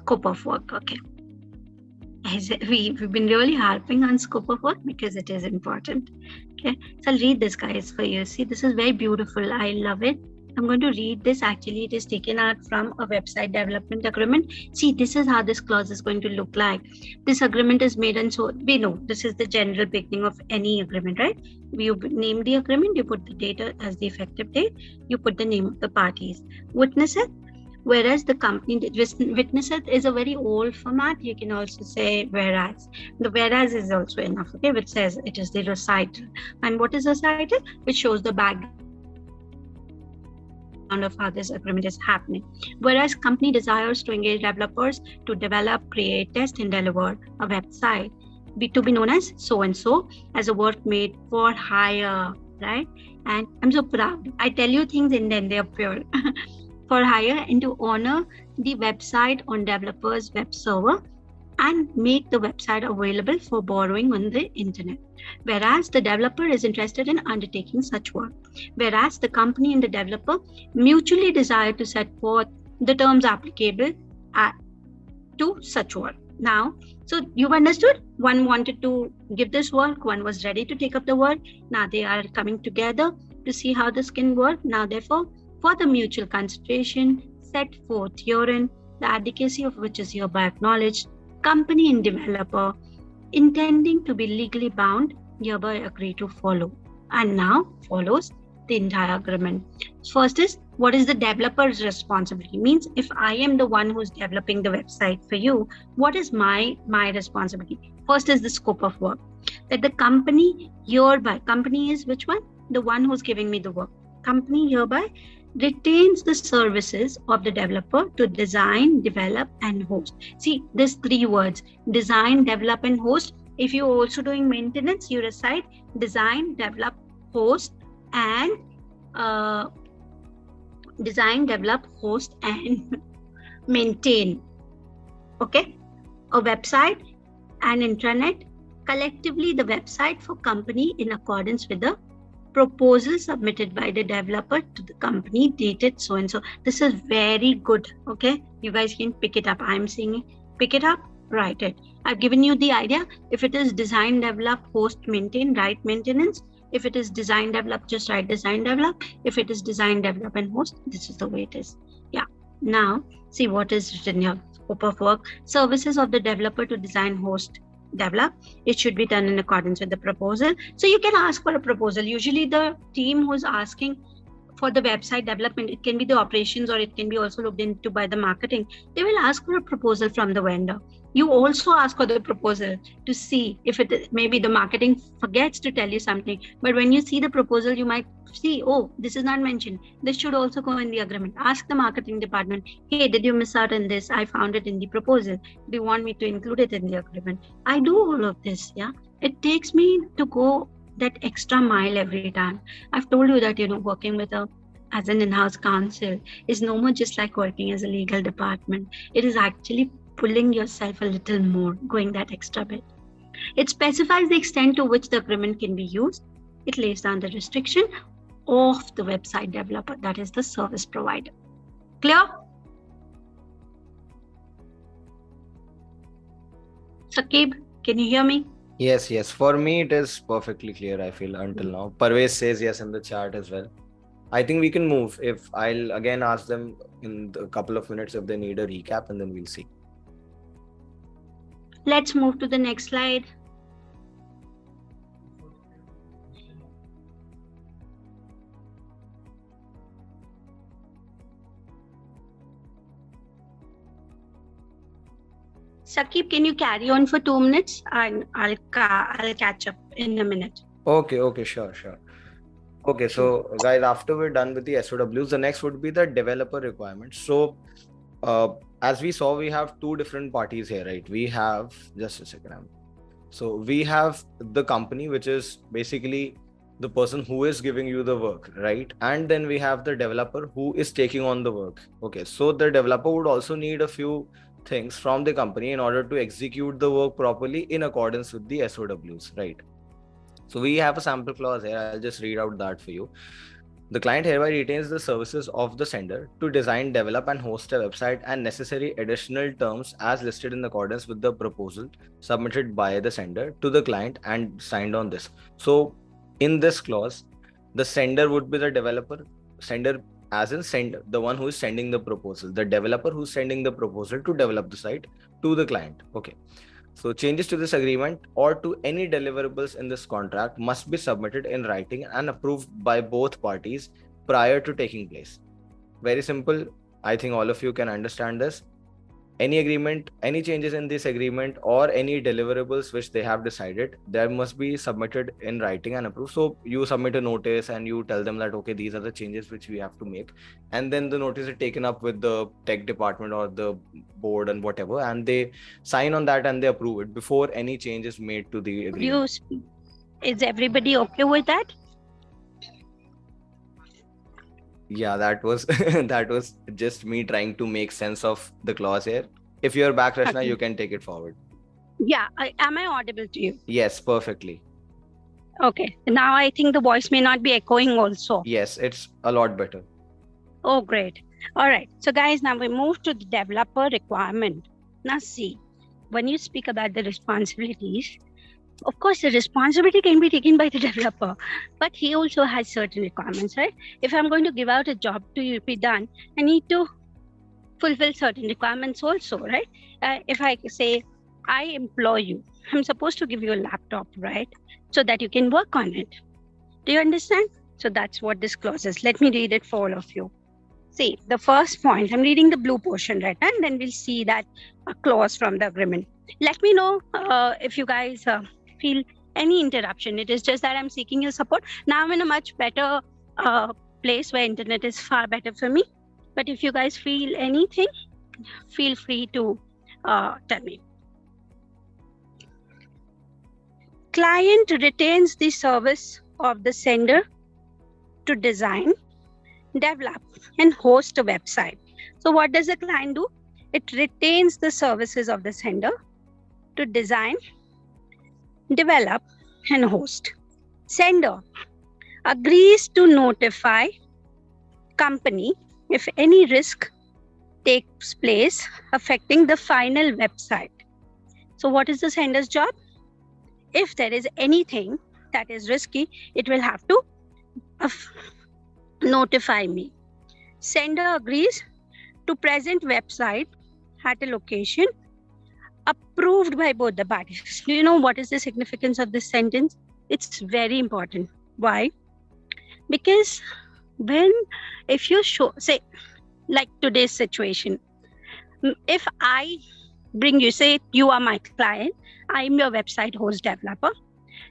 scope of work. Okay. We've been really harping on scope of work because it is important. Okay, so I'll read this, guys, for you. See, this is very beautiful. I love it. I'm going to read this. Actually, it is taken out from a website development agreement. See, this is how this clause is going to look like. This agreement is made, and so we know this is the general beginning of any agreement, right? You name the agreement, you put the date as the effective date, you put the name of the parties. Witness it. Whereas the company witness it is a very old format. You can also say whereas. The whereas is also enough, okay, which says it is the recital. And what is recital? Which shows the background of how this agreement is happening. Whereas company desires to engage developers to develop, create, test, and deliver a website to be known as so and so, as a work made for hire, right? And I'm so proud. I tell you things and then they appear. For hire, and to honor the website on developer's web server and make the website available for borrowing on the internet. Whereas the developer is interested in undertaking such work. Whereas the company and the developer mutually desire to set forth the terms applicable to such work. Now, so you've understood, one wanted to give this work, one was ready to take up the work. Now they are coming together to see how this can work. Now, therefore, for the mutual consideration set forth herein, the advocacy of which is hereby acknowledged, company and developer intending to be legally bound hereby agree to follow. And now follows the entire agreement. First is, what is the developer's responsibility? Means if I am the one who's developing the website for you, what is my responsibility? First is the scope of work. That the company hereby, company is which one? The one who's giving me the work. Company hereby retains the services of the developer to design, develop, and host. See, these three words, design, develop, and host. If you're also doing maintenance, you recite design, develop, host, and design, develop, host, and maintain. Okay? A website and intranet, collectively the website for company in accordance with the proposal submitted by the developer to the company dated so and so. This is very good. Okay, you guys can pick it up. I'm saying it. Pick it up, write it. I've given you the idea. If it is design, develop, host, maintain, write maintenance. If it is design, develop, just write design, develop. If it is design, develop, and host, this is the way it is. Yeah. Now see what is written here. Scope of work, services of the developer to design, host, develop. It should be done in accordance with the proposal. So you can ask for a proposal. Usually the team who's asking for the website development, it can be the operations or it can be also looked into by the marketing. They will ask for a proposal from the vendor. You also ask for the proposal to see if it, maybe the marketing forgets to tell you something, but when you see the proposal, you might see, oh, this is not mentioned. This should also go in the agreement. Ask the marketing department, hey, did you miss out on this? I found it in the proposal. Do you want me to include it in the agreement? I do all of this. Yeah, it takes me to go that extra mile every time. I've told you that, working with as an in-house counsel is no more just like working as a legal department. It is actually pulling yourself a little more, going that extra bit. It specifies the extent to which the agreement can be used. It lays down the restriction of the website developer, that is the service provider. Clear? Saqib, can you hear me? Yes. For me, it is perfectly clear, I feel, until now. Parvez says yes in the chat as well. I think we can move. If I'll again ask them in a couple of minutes if they need a recap, and then we'll see. Let's move to the next slide. Saqib, can you carry on for 2 minutes? And I'll catch up in a minute. Okay, sure. Okay, so guys, after we're done with the SOWs, the next would be the developer requirements. So as we saw, we have two different parties here, right? We have, just a second. So we have the company, which is basically the person who is giving you the work, right? And then we have the developer who is taking on the work. Okay, so the developer would also need a few things from the company in order to execute the work properly in accordance with the SOWs, right? So we have a sample clause here. I'll just read out that for you. The client hereby retains the services of the sender to design, develop, and host a website and necessary additional terms as listed in accordance with the proposal submitted by the sender to the client and signed on this. So, in this clause, the sender would be the developer, sender as in sender, the one who is sending the proposal, the developer who's sending the proposal to develop the site to the client. Okay. So changes to this agreement or to any deliverables in this contract must be submitted in writing and approved by both parties prior to taking place. Very simple. I think all of you can understand this. Any agreement, any changes in this agreement or any deliverables which they have decided, there must be submitted in writing and approved. So you submit a notice and you tell them that, okay, these are the changes which we have to make. And then the notice is taken up with the tech department or the board and whatever, and they sign on that and they approve it before any change is made to the agreement. Is everybody okay with that? Yeah, that was that was just me trying to make sense of the clause here. If you're back, Rashna, Okay. you can take it forward. Yeah, am I audible to you? Yes, perfectly. Okay, now I think the voice may not be echoing also. Yes, it's a lot better. Oh, great. All right. So guys, now we move to the developer requirement. Now see, when you speak about the responsibilities, of course, the responsibility can be taken by the developer, but he also has certain requirements, right? If I'm going to give out a job to be done, I need to fulfill certain requirements also, right? If I say, I employ you, I'm supposed to give you a laptop, right? So that you can work on it. Do you understand? So that's what this clause is. Let me read it for all of you. See, the first point, I'm reading the blue portion, right? And then we'll see that clause from the agreement. Let me know if you guys feel any interruption. It is just that I'm seeking your support. Now I'm in a much better place where internet is far better for me. But if you guys feel anything, feel free to tell me. Client retains the service of the sender to design, develop, and host a website. So what does the client do? It retains the services of the sender to design, develop, and host. Sender agrees to notify company if any risk takes place affecting the final website. So what is the sender's job? If there is anything that is risky, it will have to notify me. Sender agrees to present website at a location approved by both the parties. Do you know what is the significance of this sentence? It's very important. Why? Because if you show, say, like today's situation, if I bring you, say you are my client, I'm your website host developer.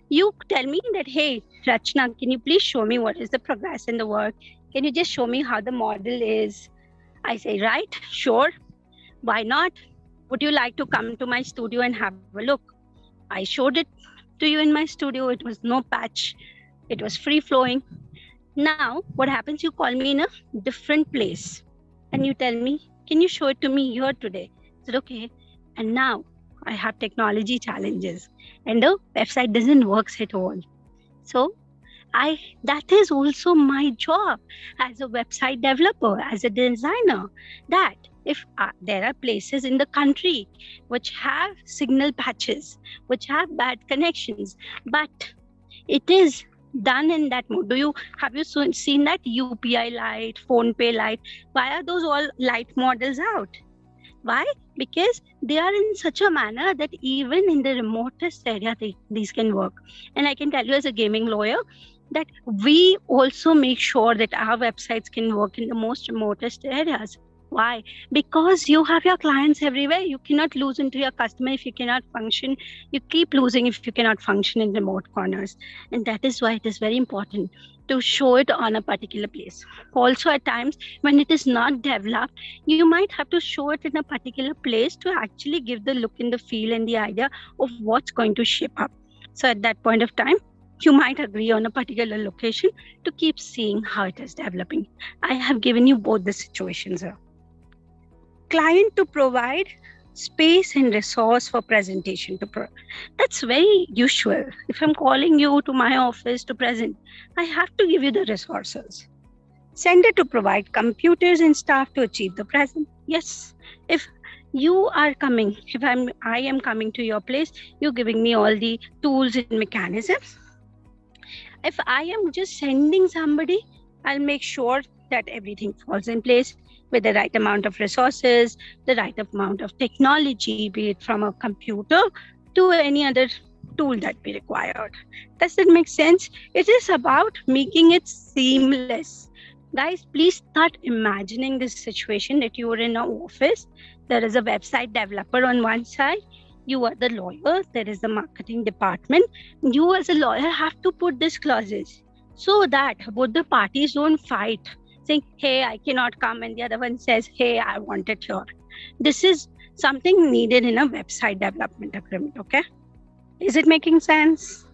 You tell me that, hey, Rachna, can you please show me what is the progress in the work? Can you just show me how the model is? I say, right, sure. Why not? Would you like to come to my studio and have a look? I showed it to you in my studio. It was no patch. It was free flowing. Now, what happens? You call me in a different place and you tell me, can you show it to me here today? I said, okay. And now I have technology challenges and the website doesn't work at all. So that is also my job as a website developer, as a designer, that if there are places in the country which have signal patches, which have bad connections, but it is done in that mode. Have you seen that UPI Lite, PhonePe Lite? Why are those all light models out? Why? Because they are in such a manner that even in the remotest area, these can work. And I can tell you as a gaming lawyer that we also make sure that our websites can work in the most remotest areas. Why? Because you have your clients everywhere. You cannot lose into your customer if you cannot function. You keep losing if you cannot function in remote corners. And that is why it is very important to show it on a particular place. Also, at times when it is not developed, you might have to show it in a particular place to actually give the look and the feel and the idea of what's going to shape up. So at that point of time, you might agree on a particular location to keep seeing how it is developing. I have given you both the situations here. Client to provide space and resource for presentation. That's very usual. If I'm calling you to my office to present, I have to give you the resources. Sender to provide computers and staff to achieve the present. Yes, if you are coming, if I am coming to your place, you're giving me all the tools and mechanisms. If I am just sending somebody, I'll make sure that everything falls in place with the right amount of resources, the right amount of technology, be it from a computer to any other tool that be required. Does that make sense? It is about making it seamless. Guys, please start imagining this situation that you are in an office. There is a website developer on one side. You are the lawyer. There is the marketing department. You as a lawyer have to put these clauses so that both the parties don't fight, saying, hey, I cannot come, and the other one says, hey, I want it here. This is something needed in a website development agreement, okay? Is it making sense?